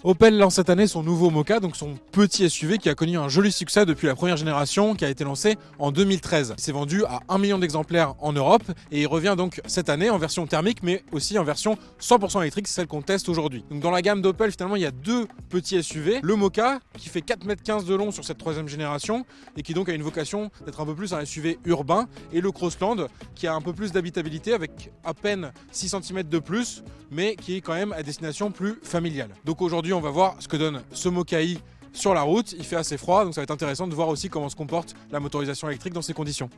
Opel lance cette année son nouveau Mokka, donc son petit SUV qui a connu un joli succès depuis la première génération qui a été lancée en 2013. Il s'est vendu à 1 million d'exemplaires en Europe et il revient donc cette année en version thermique mais aussi en version 100% électrique, celle qu'on teste aujourd'hui. Donc dans la gamme d'Opel finalement il y a deux petits SUV, le Mokka qui fait 4,15 m de long sur cette troisième génération et qui donc a une vocation d'être un peu plus un SUV urbain, et le Crossland qui a un peu plus d'habitabilité avec à peine 6 cm de plus mais qui est quand même à destination plus familiale. Donc aujourd'hui on va voir ce que donne ce Mokka-i sur la route. Il fait assez froid, donc ça va être intéressant de voir aussi comment se comporte la motorisation électrique dans ces conditions.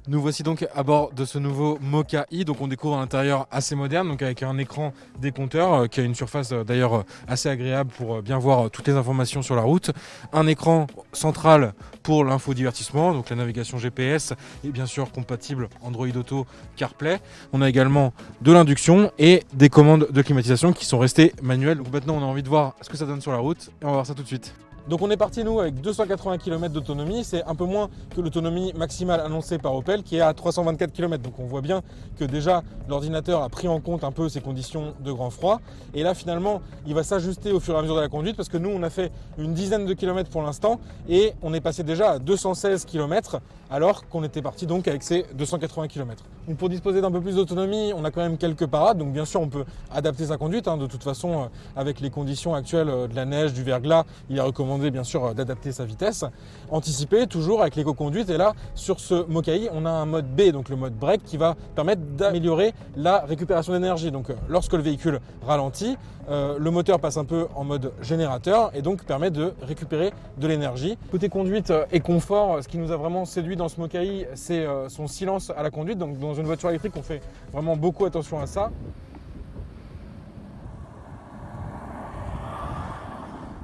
Nous voici donc à bord de ce nouveau Mokka-i. Donc on découvre un intérieur assez moderne, donc avec un écran décompteur qui a une surface d'ailleurs assez agréable pour bien voir toutes les informations sur la route. Un écran central pour l'infodivertissement, donc la navigation GPS est bien sûr compatible Android Auto, CarPlay. On a également de l'induction et des commandes de climatisation qui sont restées manuelles. Donc maintenant on a envie de voir ce que ça donne sur la route et on va voir ça tout de suite. Donc on est parti nous avec 280 km d'autonomie, c'est un peu moins que l'autonomie maximale annoncée par Opel qui est à 324 km. Donc on voit bien que déjà l'ordinateur a pris en compte un peu ces conditions de grand froid. Et là finalement il va s'ajuster au fur et à mesure de la conduite parce que nous on a fait une dizaine de kilomètres pour l'instant et on est passé déjà à 216 km alors qu'on était parti donc avec ces 280 km. Donc pour disposer d'un peu plus d'autonomie, on a quand même quelques parades. Donc bien sûr on peut adapter sa conduite, de toute façon avec les conditions actuelles de la neige, du verglas, il est recommandé bien sûr d'adapter sa vitesse, anticiper toujours avec l'éco-conduite. Et là sur ce Mokka-i on a un mode B, donc le mode break, qui va permettre d'améliorer la récupération d'énergie. Donc lorsque le véhicule ralentit, le moteur passe un peu en mode générateur et donc permet de récupérer de l'énergie. Côté conduite et confort, ce qui nous a vraiment séduit dans ce Mokka-i, c'est son silence à la conduite. Donc dans une voiture électrique on fait vraiment beaucoup attention à ça.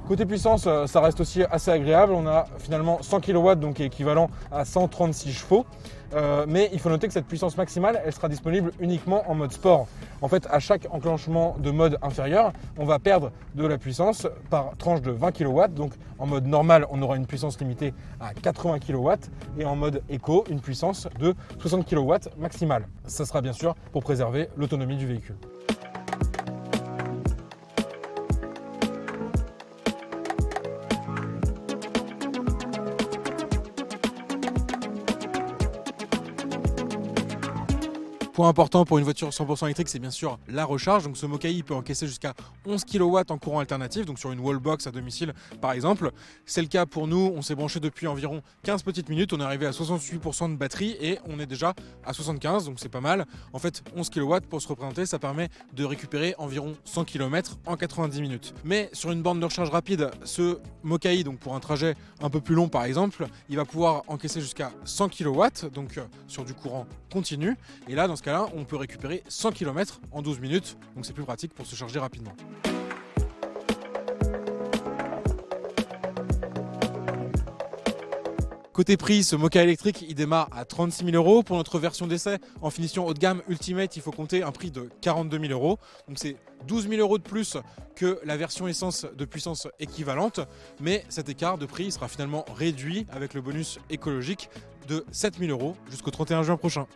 Côté puissance, ça reste aussi assez agréable. On a finalement 100 kW, donc équivalent à 136 chevaux. Mais il faut noter que cette puissance maximale, elle sera disponible uniquement en mode sport. En fait, à chaque enclenchement de mode inférieur, on va perdre de la puissance par tranche de 20 kW. Donc en mode normal, on aura une puissance limitée à 80 kW et en mode éco, une puissance de 60 kW maximale. Ça sera bien sûr pour préserver l'autonomie du véhicule. Point important pour une voiture 100% électrique, c'est bien sûr la recharge. Donc ce Mokka-i peut encaisser jusqu'à 11 kW en courant alternatif, donc sur une wallbox à domicile par exemple. C'est le cas pour nous, on s'est branché depuis environ 15 petites minutes, on est arrivé à 68% de batterie et on est déjà à 75, donc c'est pas mal. En fait 11 kW pour se représenter, ça permet de récupérer environ 100 km en 90 minutes. Mais sur une borne de recharge rapide, ce Mokka-i, donc pour un trajet un peu plus long par exemple, il va pouvoir encaisser jusqu'à 100 kW, donc sur du courant continu. Et là dans ce cas-là, on peut récupérer 100 km en 12 minutes, donc c'est plus pratique pour se charger rapidement. Côté prix, ce Mokka électrique, il démarre à 36 000 €. Pour notre version d'essai en finition haut de gamme Ultimate, il faut compter un prix de 42 000 €. Donc c'est 12 000 € de plus que la version essence de puissance équivalente. Mais cet écart de prix sera finalement réduit avec le bonus écologique de 7 000 € jusqu'au 31 juin prochain.